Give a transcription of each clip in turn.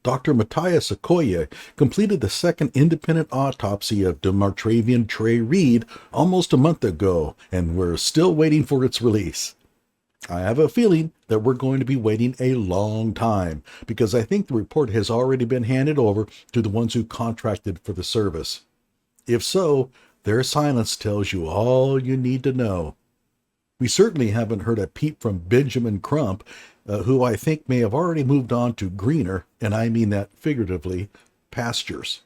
Dr. Matthias Okoye completed the second independent autopsy of Demartrayvion Trey Reed almost a month ago, and we're still waiting for its release. I have a feeling that we're going to be waiting a long time, because I think the report has already been handed over to the ones who contracted for the service. If so, their silence tells you all you need to know. We certainly haven't heard a peep from Benjamin Crump, who I think may have already moved on to greener, and I mean that figuratively, pastures.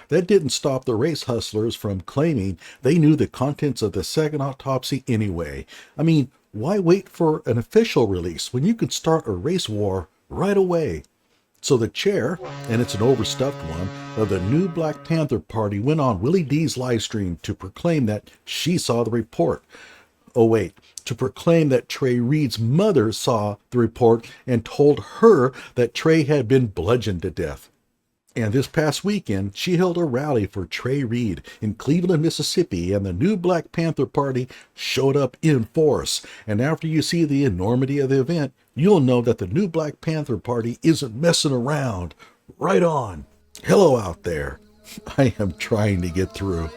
That didn't stop the race hustlers from claiming they knew the contents of the second autopsy anyway. I mean, why wait for an official release when you could start a race war right away? So the chair, and it's an overstuffed one, of the new Black Panther Party went on Willie D's livestream to proclaim that she saw the report. Oh wait, to proclaim that Trey Reed's mother saw the report and told her that Trey had been bludgeoned to death. And this past weekend, she held a rally for Trey Reed in Cleveland, Mississippi, and the new Black Panther Party showed up in force. And after you see the enormity of the event, you'll know that the new Black Panther Party isn't messing around. Right on. Hello out there. I am trying to get through.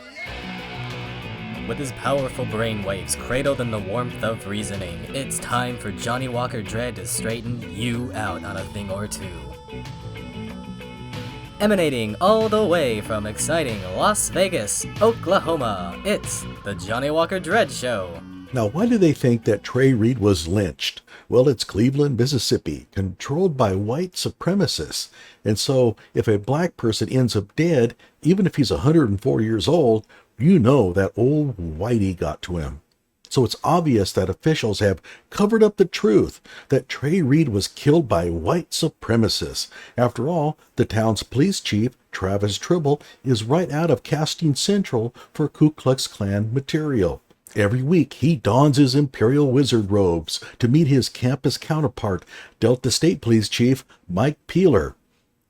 With his powerful brainwaves cradled in the warmth of reasoning, it's time for Johnny Walker Dread to straighten you out on a thing or two. Emanating all the way from exciting Las Vegas, Oklahoma, it's the Johnny Walker Dread Show. Now, why do they think that Trey Reed was lynched? Well, it's Cleveland, Mississippi, controlled by white supremacists. And so, if a black person ends up dead, even if he's 104 years old, you know that old whitey got to him. So it's obvious that officials have covered up the truth that Trey Reed was killed by white supremacists. After all, the town's police chief, Travis Tribble, is right out of Casting Central for Ku Klux Klan material. Every week, he dons his imperial wizard robes to meet his campus counterpart, Delta State Police Chief Mike Peeler.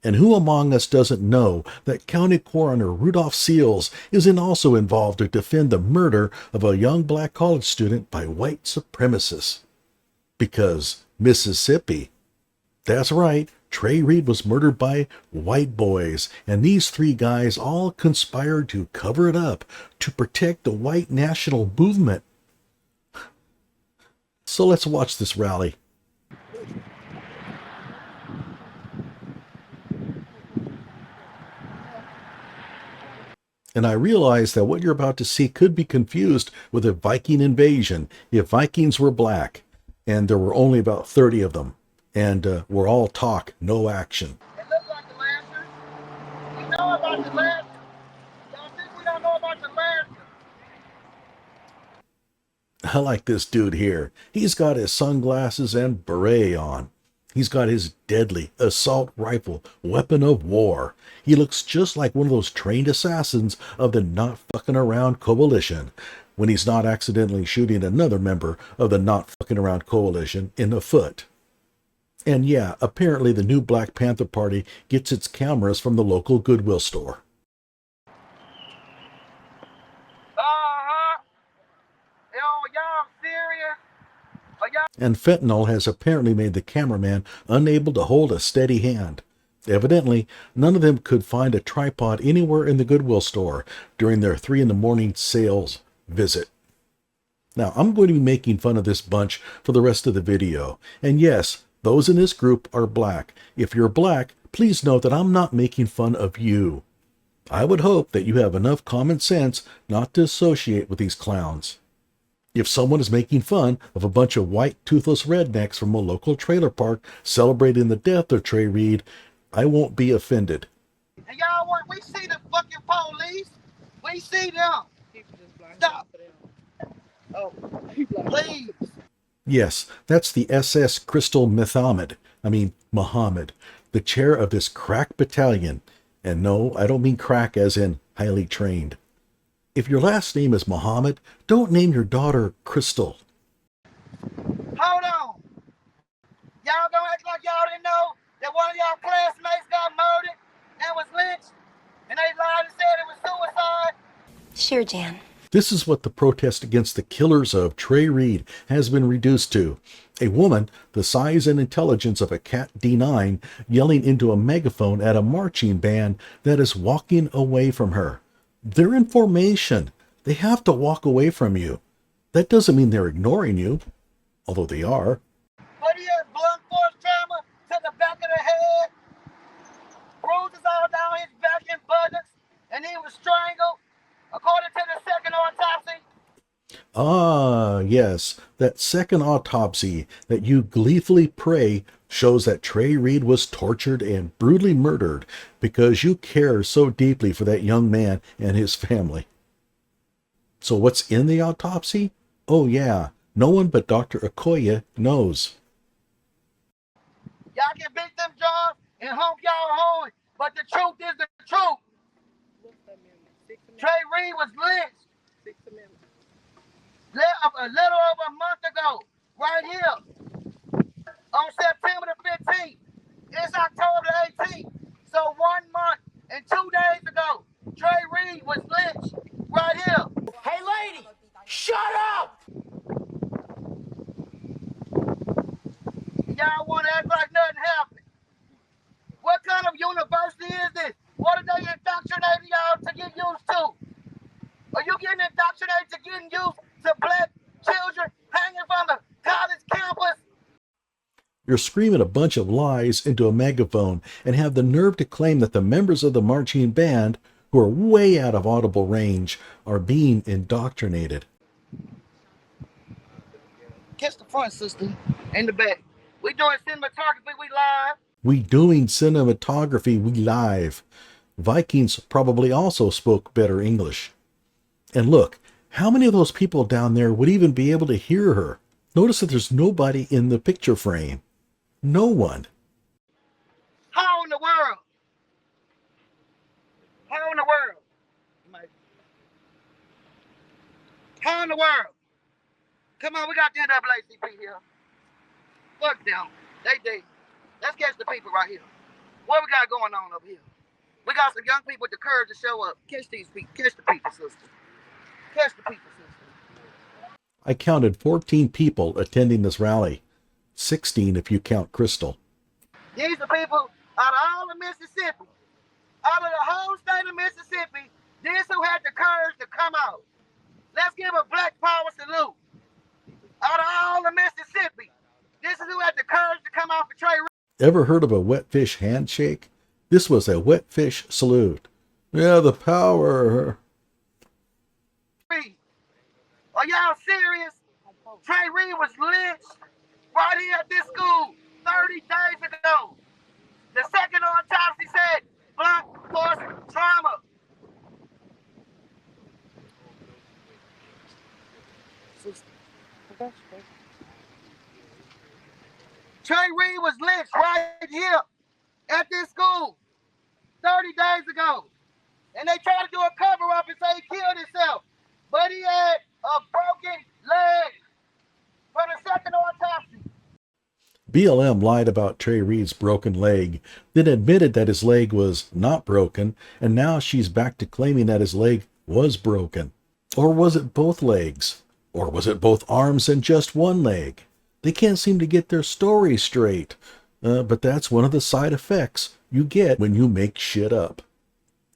And who among us doesn't know that County Coroner Rudolph Seals is also involved to defend the murder of a young black college student by white supremacists? Because Mississippi. That's right, Trey Reed was murdered by white boys, and these three guys all conspired to cover it up to protect the white national movement. So let's watch this rally. And I realize that what you're about to see could be confused with a Viking invasion if Vikings were black, and there were only about 30 of them, and were all talk, no action. It looks like the Lancers. We know about the Lancers. Y'all think we don't know about the Lancers? I like this dude here. He's got his sunglasses and beret on. He's got his deadly assault rifle, weapon of war. He looks just like one of those trained assassins of the Not Fucking Around Coalition, when he's not accidentally shooting another member of the Not Fucking Around Coalition in the foot. And yeah, apparently the new Black Panther Party gets its cameras from the local Goodwill store. Yo, y'all serious? And fentanyl has apparently made the cameraman unable to hold a steady hand. Evidently, none of them could find a tripod anywhere in the Goodwill store during their 3 a.m. sales visit. Now, I'm going to be making fun of this bunch for the rest of the video. And yes, those in this group are black. If you're black, please note that I'm not making fun of you. I would hope that you have enough common sense not to associate with these clowns. If someone is making fun of a bunch of white toothless rednecks from a local trailer park celebrating the death of Trey Reed, I won't be offended. And y'all want, we see the fucking police. We see them. Stop. Oh, please. Yes, that's the SS Crystal Muhammad, the chair of this crack battalion. And no, I don't mean crack as in highly trained. If your last name is Muhammad, don't name your daughter Crystal. Hold on. Y'all gonna act like y'all didn't know that one of y'all classmates got murdered and was lynched, and they lied and said it was suicide? Sure, Jan. This is what the protest against the killers of Trey Reed has been reduced to. A woman, the size and intelligence of a Cat D9, yelling into a megaphone at a marching band that is walking away from her. They're in formation. They have to walk away from you. That doesn't mean they're ignoring you, although they are. But he has blunt force trauma to the back of the head, bruises all down his back and buttocks, and he was strangled, according to the second autopsy. Ah, yes, that second autopsy that you gleefully pray shows that Trey Reed was tortured and brutally murdered because you care so deeply for that young man and his family. So what's in the autopsy? Oh yeah, no one but Dr. Okoye knows. Y'all can beat them jaws and honk y'all horn, but the truth is the truth. Trey Reed was lynched a little over a month ago, right here, on September the 15th. It's October the 18th. So 1 month and 2 days ago, Trey Reed was lynched right here. Hey lady, shut up! Y'all want to act like nothing happened. What kind of university is this? What are they indoctrinating y'all to get used to? Are you getting indoctrinated to getting used to black children hanging from the college campus? You're screaming a bunch of lies into a megaphone and have the nerve to claim that the members of the marching band, who are way out of audible range, are being indoctrinated. Catch the front, sister, and the back. We doing cinematography, we live. We doing cinematography, we live. Vikings probably also spoke better English. And look, how many of those people down there would even be able to hear her? Notice that there's nobody in the picture frame. No one. How in the world? How in the world? How in the world? Come on, we got the NAACP here. Fuck them. They. Let's catch the people right here. What we got going on over here? We got some young people with the courage to show up. Catch these people. Catch the people, sister. Catch the people, sister. I counted 14 people attending this rally. 16 if you count Crystal. These are people out of all of Mississippi. Out of the whole state of Mississippi, these who had the courage to come out. Let's give a Black Power salute. Out of all of Mississippi, this is who had the courage to come out for Trey Reed. Ever heard of a wet fish handshake? This was a wet fish salute. Yeah, the power. Are y'all serious? Trey Reed was lynched right here at this school 30 days ago. The second autopsy said blunt force trauma. Trey Reed was lynched right here at this school 30 days ago. And they tried to do a cover-up and say he killed himself. But he had a broken leg from the second autopsy. BLM lied about Trey Reed's broken leg, then admitted that his leg was not broken, and now she's back to claiming that his leg was broken. Or was it both legs? Or was it both arms and just one leg? They can't seem to get their story straight. But that's one of the side effects you get when you make shit up.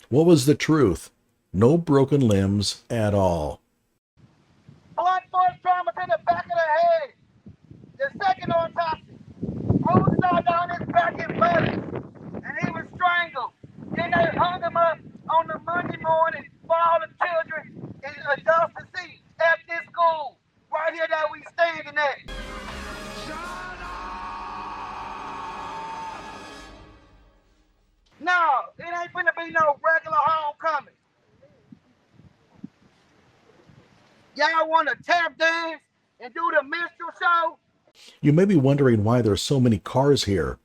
What was the truth? No broken limbs at all. Blunt force trauma to the back of the head. The second autopsy. Bruises all down his back and buttocks. And he was strangled. Then they hung him up on the Monday morning for all the children and adults to see at this school. Right here that we standing at. No, it ain't finna be no regular homecoming. Y'all want to tap dance and do the minstrel show? You may be wondering why there are so many cars here.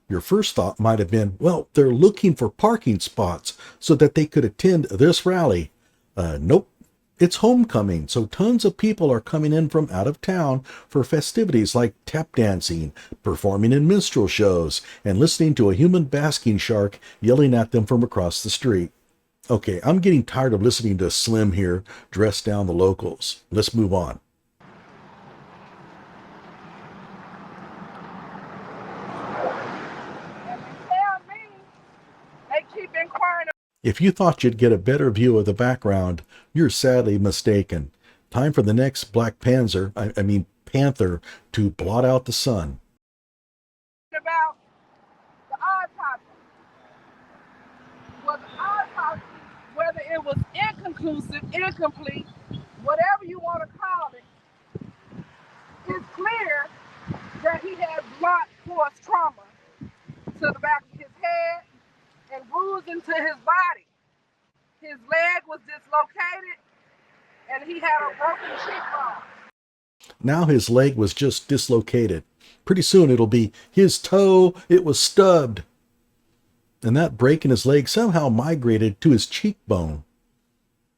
Your first thought might have been, well, they're looking for parking spots so that they could attend this rally. Nope. It's homecoming, so tons of people are coming in from out of town for festivities like tap dancing, performing in minstrel shows, and listening to a human basking shark yelling at them from across the street. Okay, I'm getting tired of listening to Slim here dress down the locals. Let's move on. Tell me, they keep inquiring. If you thought you'd get a better view of the background, you're sadly mistaken. Time for the next Black Panther, Panther, to blot out the sun. About the autopsy. Well, the autopsy, whether it was inconclusive, incomplete, whatever you want to call it, it's clear that he had blunt force trauma to the back of his head and bruising to his body. His leg was dislocated and he had a broken cheekbone. Now his leg was just dislocated. Pretty soon it'll be his toe, it was stubbed. And that break in his leg somehow migrated to his cheekbone.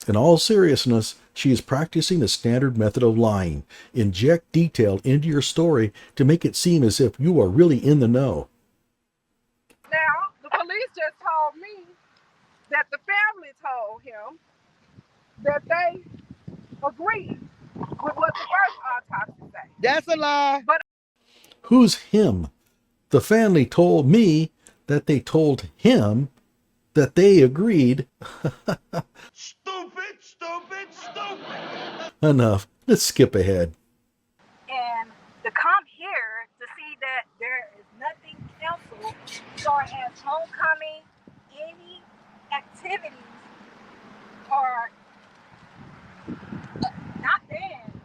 In all seriousness, she is practicing a standard method of lying. Inject detail into your story to make it seem as if you are really in the know. Now, the police just told me that the family told him that they agreed with what the first autopsy said. That's a lie. But Who's him? The family told me that they told him that they agreed. Stupid, stupid, stupid. Enough. Let's skip ahead. And to come here to see that there is nothing canceled as far as homecoming, any activities are not banned.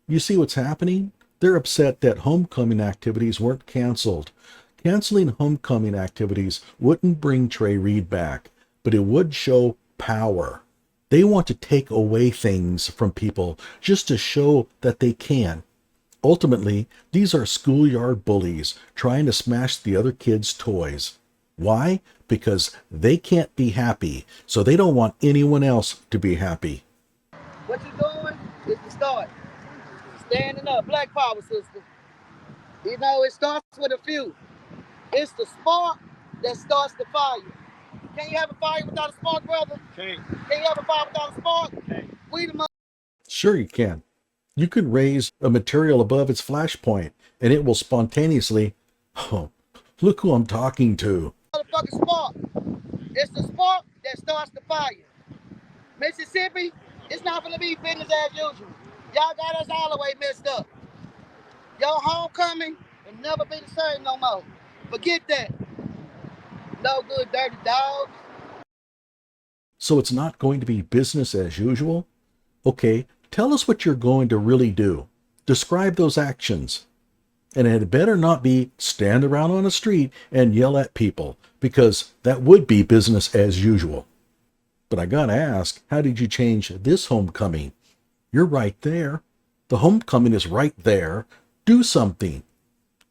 You see what's happening? They're upset that homecoming activities weren't canceled. Canceling homecoming activities wouldn't bring Trey Reed back, but it would show power. They want to take away things from people just to show that they can. Ultimately, these are schoolyard bullies trying to smash the other kids' toys. Why? Because they can't be happy, so they don't want anyone else to be happy. What you doing is the start. Standing up, Black Power, sister. You know, it starts with a few. It's the spark that starts the fire. Can you have a fire without a spark, brother? Can you have a fire without a spark? We the Sure you can. You can raise a material above its flashpoint, and it will spontaneously, oh, look who I'm talking to. motherfucking spark. It's the spark that starts the fire. Mississippi, it's not gonna be business as usual. Y'all got us all the way messed up. Your homecoming will never be the same no more. Forget that. No good dirty dogs. So it's not going to be business as usual? Okay, tell us what you're going to really do. Describe those actions. And it had better not be stand around on a street and yell at people, because that would be business as usual. But I gotta ask, how did you change this homecoming? You're right there. The homecoming is right there. Do something.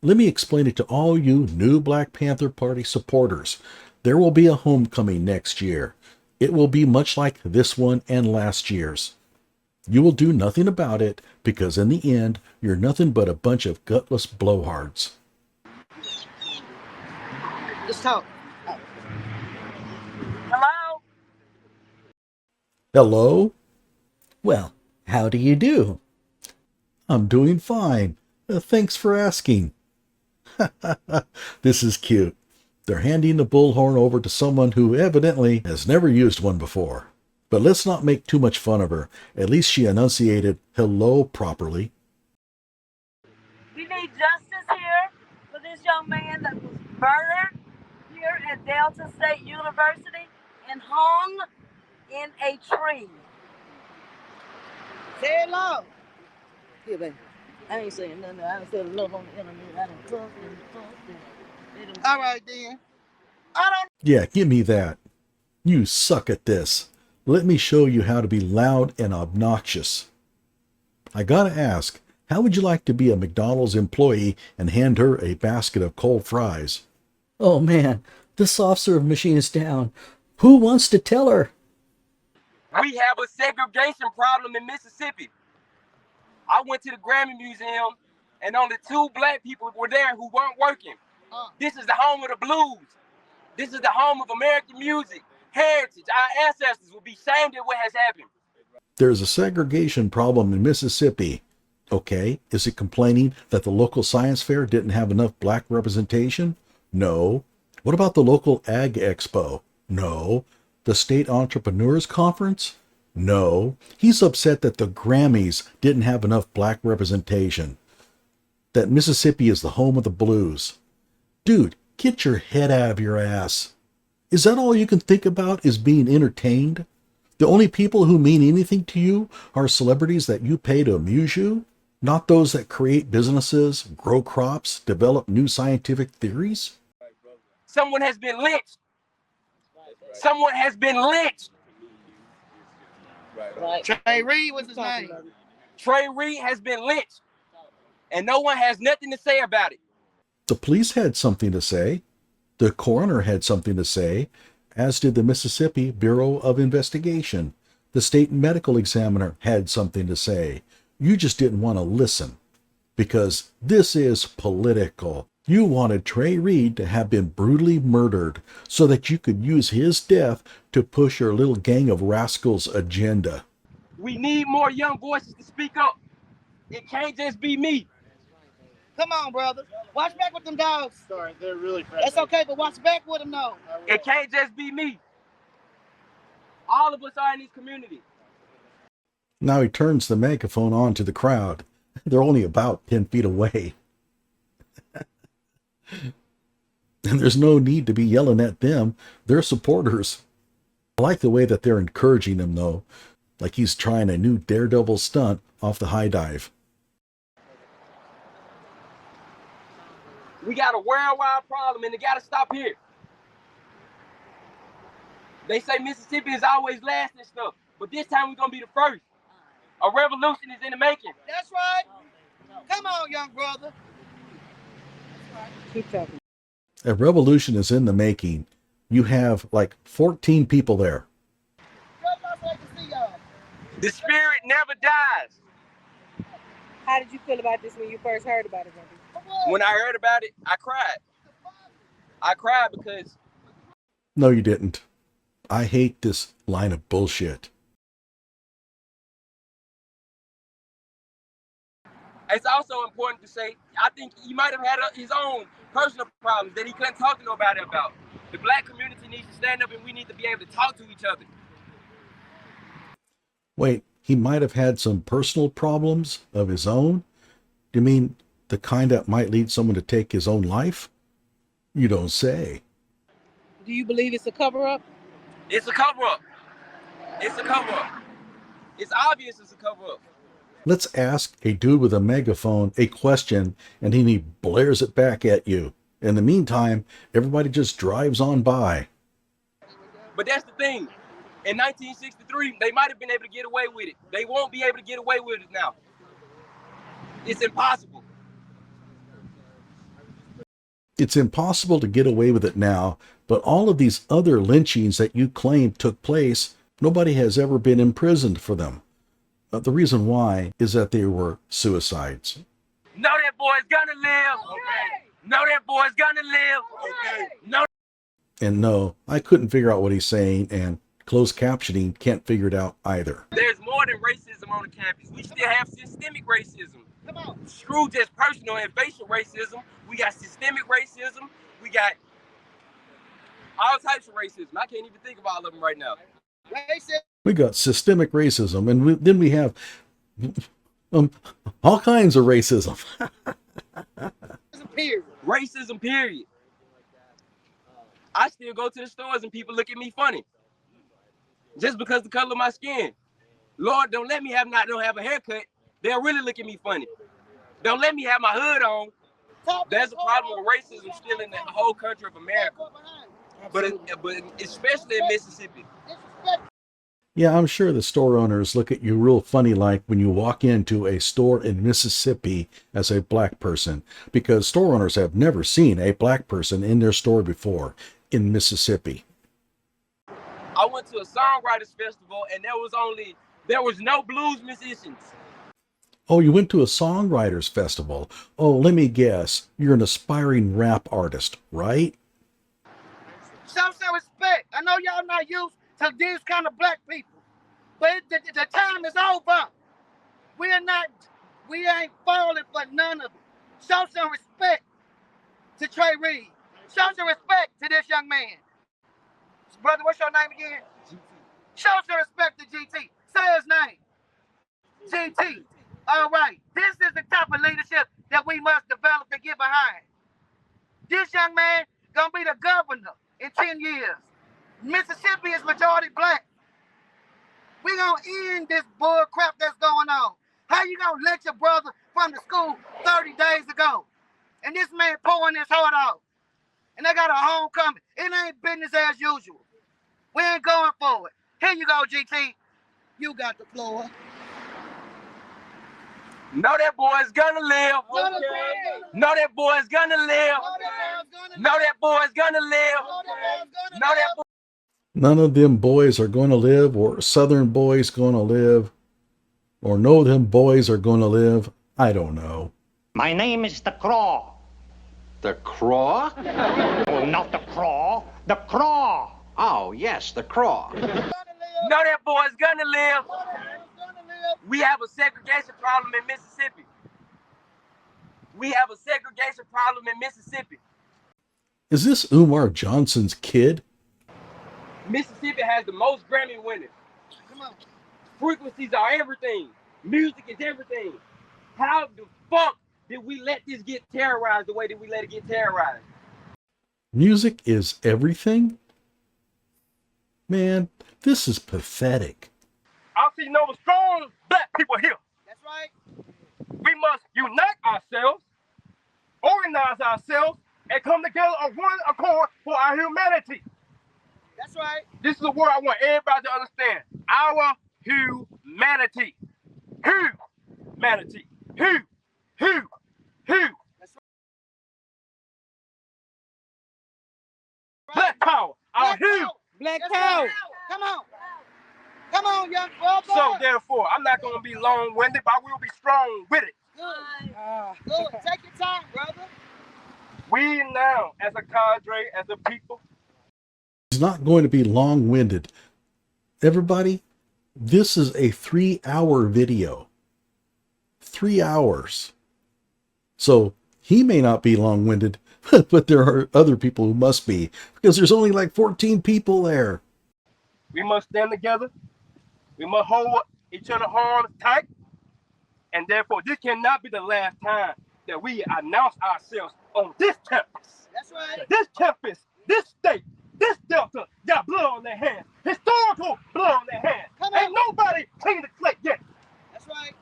Let me explain it to all you new Black Panther Party supporters. There will be a homecoming next year. It will be much like this one and last year's. You will do nothing about it because in the end, you're nothing but a bunch of gutless blowhards. Just talk. Hello? Hello? Well, how do you do? I'm doing fine. Thanks for asking. This is cute. They're handing the bullhorn over to someone who evidently has never used one before. But let's not make too much fun of her. At least she enunciated hello properly. We need justice here for this young man that was murdered here at Delta State University and hung in a tree. Say it loud. Here, baby. I ain't saying nothing. I done said enough on the internet. I done cussed and fussed. All right, then. I don't. Yeah, give me that. You suck at this. Let me show you how to be loud and obnoxious. I gotta ask, how would you like to be a McDonald's employee and hand her a basket of cold fries? Oh man, the soft serve machine is down. Who wants to tell her? We have a segregation problem in Mississippi. I went to the Grammy Museum and only 2 black people were there who weren't working. This is the home of the blues. This is the home of American music. heritage. Our ancestors will be shamed at what has happened. There's a segregation problem in Mississippi. Okay, is it complaining that the local science fair didn't have enough black representation? No. What about the local Ag Expo? No. The State Entrepreneurs Conference? No. He's upset that the Grammys didn't have enough black representation. That Mississippi is the home of the blues. Dude, get your head out of your ass. Is that all you can think about is being entertained? The only people who mean anything to you are celebrities that you pay to amuse you, not those that create businesses, grow crops, develop new scientific theories? Someone has been lynched. Someone has been lynched. Trey Reed was his name. Trey Reed has been lynched. And no one has nothing to say about it. The police had something to say. The coroner had something to say, as did the Mississippi Bureau of Investigation. The state medical examiner had something to say. You just didn't want to listen. Because this is political. You wanted Trey Reed to have been brutally murdered so that you could use his death to push your little gang of rascals' agenda. We need more young voices to speak up. It can't just be me. Come on, brother. Watch back with them dogs. Sorry, they're really crazy. That's okay, but watch back with them, though. It can't just be me. All of us are in this community. Now he turns the megaphone on to the crowd. They're only about 10 feet away. And there's no need to be yelling at them. They're supporters. I like the way that they're encouraging him, though. Like he's trying a new daredevil stunt off the high dive. We got a worldwide problem, and it got to stop here. They say Mississippi is always last and stuff, but this time we're going to be the first. A revolution is in the making. That's right. Come on, young brother. Keep talking. A revolution is in the making. You have like 14 people there. The spirit never dies. How did you feel about this when you first heard about it, brother? When I heard about it, I cried. I cried because... No, you didn't. I hate this line of bullshit. It's also important to say, I think he might have had his own personal problems that he couldn't talk to nobody about. The black community needs to stand up and we need to be able to talk to each other. Wait, he might have had some personal problems of his own? You mean the kind that might lead someone to take his own life? You don't say. Do you believe it's a cover-up? It's a cover-up. It's a cover-up. It's obvious it's a cover-up. Let's ask a dude with a megaphone a question, and then he blares it back at you. In the meantime, everybody just drives on by. But that's the thing. In 1963, they might have been able to get away with it. They won't be able to get away with it now. It's impossible. It's impossible to get away with it now, but all of these other lynchings that you claim took place, nobody has ever been imprisoned for them. The reason why is that they were suicides. No, that boy's gonna live. Okay. No, that boy's gonna live. Okay. No. And no, I couldn't figure out what he's saying, and closed captioning can't figure it out either. There's more than racism on the campus. We still have systemic racism. Come on. Screw just personal and facial racism. We got systemic racism. We got all types of racism. I can't even think of all of them right now. We got systemic racism, and then we have all kinds of racism. Racism, period. I still go to the stores and people look at me funny. Just because the color of my skin. Lord, don't let me don't have a haircut. They'll really look at me funny. Don't let me have my hood on. There's a problem with racism still in the whole country of America. But especially in Mississippi. Yeah, I'm sure the store owners look at you real funny like when you walk into a store in Mississippi as a black person, because store owners have never seen a black person in their store before in Mississippi. I went to a songwriters festival and there was no blues musicians. Oh, you went to a songwriters festival. Oh, let me guess. You're an aspiring rap artist, right? Show some respect. I know y'all not used to these kind of black people, but the time is over. We ain't falling for none of it. Show some respect to Trey Reed. Show some respect to this young man. Brother, what's your name again? GT. Show some respect to GT. Say his name. GT. All right. This is the type of leadership that we must develop and get behind. This young man gonna be the governor in 10 years. Mississippi is majority black. We gonna end this bull crap that's going on. How you gonna let your brother from the school 30 days ago? And this man pouring his heart out. And they got a homecoming. It ain't business as usual. We ain't going for it. Here you go, GT. You got the floor. Know that boy's gonna live. Okay. Know that boy's gonna live. Know that boy's gonna live. Know that boy. None of them boys are going to live, or Southern boys going to live, or no them boys are going to live. I don't know. My name is the Craw. The Craw? Oh, not the Craw. The Craw. Oh, yes, the Craw. Know that boy's gonna live. We have a segregation problem in Mississippi. We have a segregation problem in Mississippi. Is this Umar Johnson's kid? Mississippi has the most Grammy winners. Come on. Frequencies are everything. Music is everything. How the fuck did we let this get terrorized the way that we let it get terrorized? Music is everything? Man, this is pathetic. I see no strong black people here. That's right. We must unite ourselves, organize ourselves, and come together on one accord for our humanity. That's right. This is a word I want everybody to understand. Our humanity. Humanity. Who? That's right. Black power. Our who? Black power. Come on. Come on, young brother. So therefore, I'm not going to be long-winded, but I will be strong with it. Good. Good. Take your time, brother. We now, as a cadre, as a people, It's not going to be long-winded. Everybody, this is a 3-hour video. 3 hours. So he may not be long-winded, but there are other people who must be, because there's only like 14 people there. we must stand together. We must hold each other's arms tight. And therefore, this cannot be the last time that we announce ourselves on this campus. That's right. This campus, this state, this Delta got blood on their hands. Historical blood on their hands. Come on. Ain't nobody cleaned the slate yet. That's right.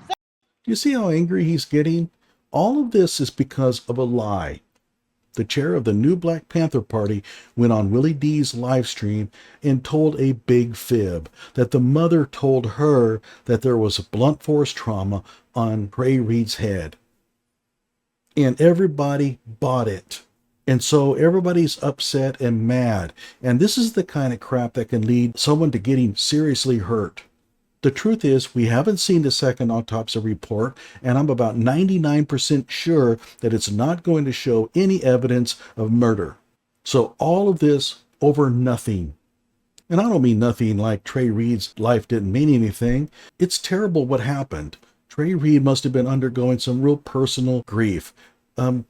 Do you see how angry he's getting? All of this is because of a lie. The chair of the new Black Panther Party went on Willie D's live stream and told a big fib, that the mother told her that there was blunt force trauma on Trey Reed's head. And everybody bought it. And so everybody's upset and mad. And this is the kind of crap that can lead someone to getting seriously hurt. The truth is, we haven't seen the second autopsy report, and I'm about 99% sure that it's not going to show any evidence of murder. So all of this over nothing. And I don't mean nothing like Trey Reed's life didn't mean anything. It's terrible what happened. Trey Reed must have been undergoing some real personal grief.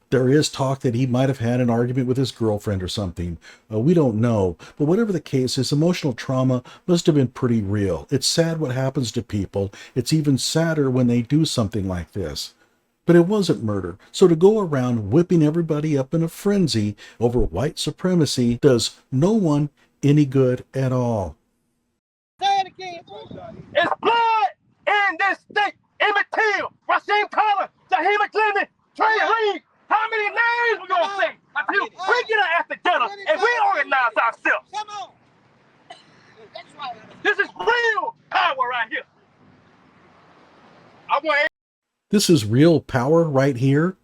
There is talk that he might have had an argument with his girlfriend or something. We don't know. But whatever the case, his emotional trauma must have been pretty real. It's sad what happens to people. It's even sadder when they do something like this. But it wasn't murder. So to go around whipping everybody up in a frenzy over white supremacy does no one any good at all. Say it again. It's blood in this state. Emmett Till, Rasheem Carter, Jaheim McClendon, Trey Reed. How many names we gonna say until we get our act together and we organize ourselves? Come on. That's right. This is real power right here. I want This is real power right here.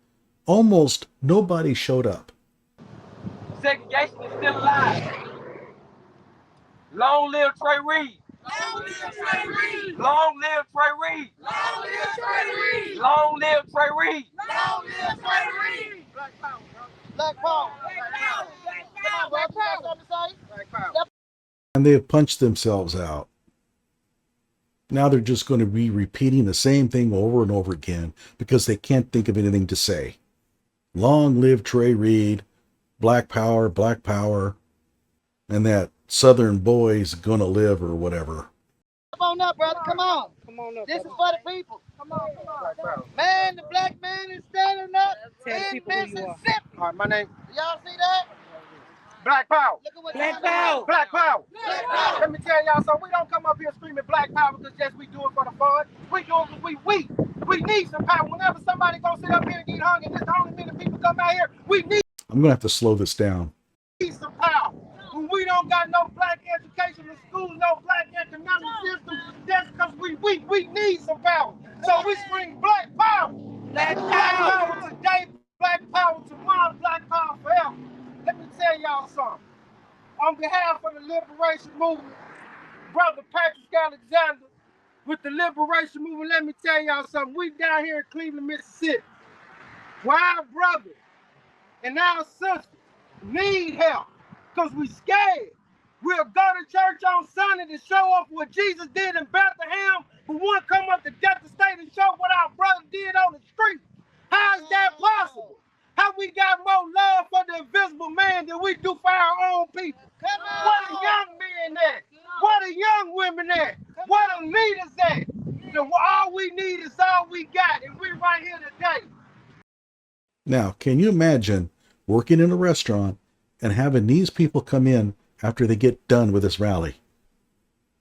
Almost nobody showed up. segregation is still alive. Long live Trey Reed. Long live Trey Reed. Long live Trey Reed. Long live Trey Reed. Long live Trey Reed. Long live Trey Reed. Black power, bro. Black power. Black power. Come on, bro. You got something to say? And they have punched themselves out. Now they're just going to be repeating the same thing over and over again because they can't think of anything to say. Long live Trey Reed, Black Power, and that Southern boy's gonna live or whatever. Come on up, brother. Come on. Come on up. This is for the people. Come on. Man, the black man is standing up Tell the in people who you are. Mississippi. All right, my name, Y'all see that? Black Power. Look at what Black y'all Power. doing. Black Power. Black Power. Let me tell y'all something. We don't come up here screaming Black Power because just we do it for the fun. We do it because we weak. We need some power. Whenever somebody gonna sit up here and get hung, and this the only minute people come out here, we need I'm gonna have to slow this down. some power. When we don't got no black education in schools, no black economic system, that's because we weak. We need some power. So we scream Black Power. Black Black Power. Power today, Black Power tomorrow, Black Power forever. Let me tell y'all something. On behalf of the liberation movement, Brother Patrick Alexander, with the liberation movement, let me tell y'all something. We down here in Cleveland, Mississippi, where our brothers and our sisters need help because we scared. We'll go to church on Sunday to show off what Jesus did in Bethlehem, but one come up to Delta State and show what our brother did on the street. How is that possible? How we got more love for the invisible man than we do for our own people? What are young men at? What are young women at? What are leaders at? All we need is all we got, and we're right here today. Now, can you imagine working in a restaurant and having these people come in after they get done with this rally?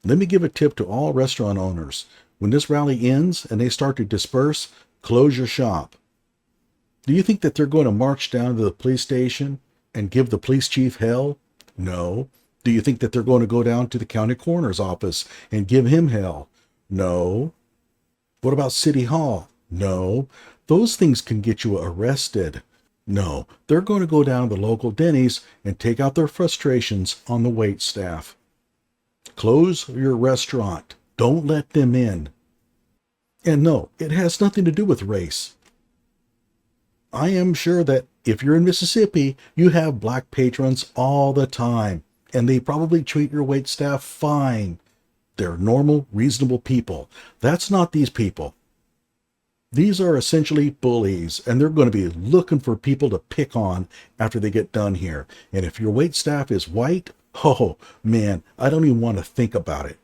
Let me give a tip to all restaurant owners. When this rally ends and they start to disperse, close your shop. Do you think that they're going to march down to the police station and give the police chief hell? No. Do you think that they're going to go down to the county coroner's office and give him hell? No. What about City Hall? No. Those things can get you arrested. No. They're going to go down to the local Denny's and take out their frustrations on the wait staff. Close your restaurant. Don't let them in. And no, it has nothing to do with race. I am sure that if you're in Mississippi, you have black patrons all the time, and they probably treat your waitstaff fine. They're normal, reasonable people. That's not these people. These are essentially bullies, and they're going to be looking for people to pick on after they get done here. And if your waitstaff is white, oh man, I don't even want to think about it.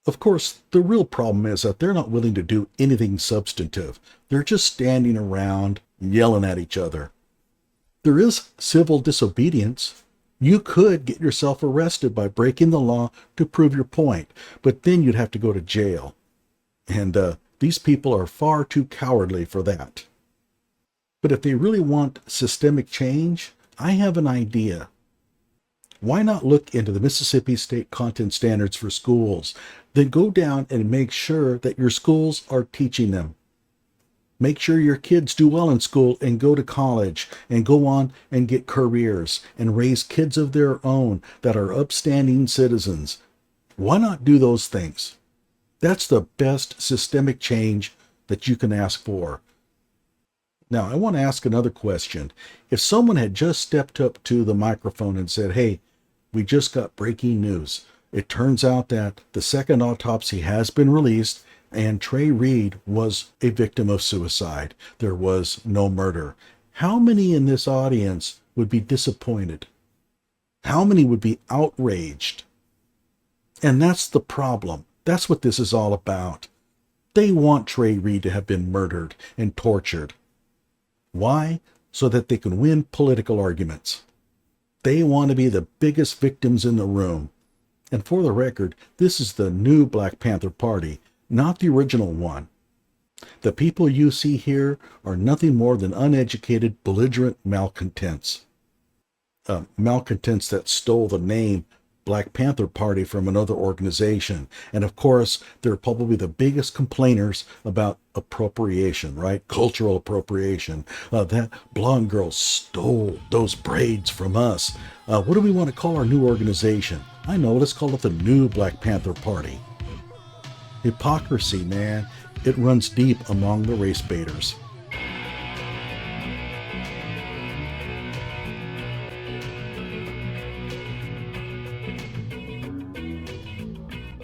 Of course, the real problem is that they're not willing to do anything substantive. They're just standing around yelling at each other. There is civil disobedience. You could get yourself arrested by breaking the law to prove your point, but then you'd have to go to jail. And these people are far too cowardly for that. But if they really want systemic change, I have an idea. Why not look into the Mississippi State Content Standards for schools? Then go down and make sure that your schools are teaching them. Make sure your kids do well in school and go to college and go on and get careers and raise kids of their own that are upstanding citizens. Why not do those things? That's the best systemic change that you can ask for. Now, I want to ask another question. If someone had just stepped up to the microphone and said, "Hey, we just got breaking news. It turns out that the second autopsy has been released and Trey Reed was a victim of suicide. There was no murder." How many in this audience would be disappointed? How many would be outraged? And that's the problem. That's what this is all about. They want Trey Reed to have been murdered and tortured. Why? So that they can win political arguments. They want to be the biggest victims in the room. And for the record, this is the new Black Panther Party, not the original one. The people you see here are nothing more than uneducated, belligerent malcontents. Malcontents that stole the name Black Panther Party from another organization. And of course, they're probably the biggest complainers about appropriation, right? Cultural appropriation. That blonde girl stole those braids from us. What do we want to call our new organization? I know, let's call it the new Black Panther Party. Hypocrisy, man. It runs deep among the race baiters.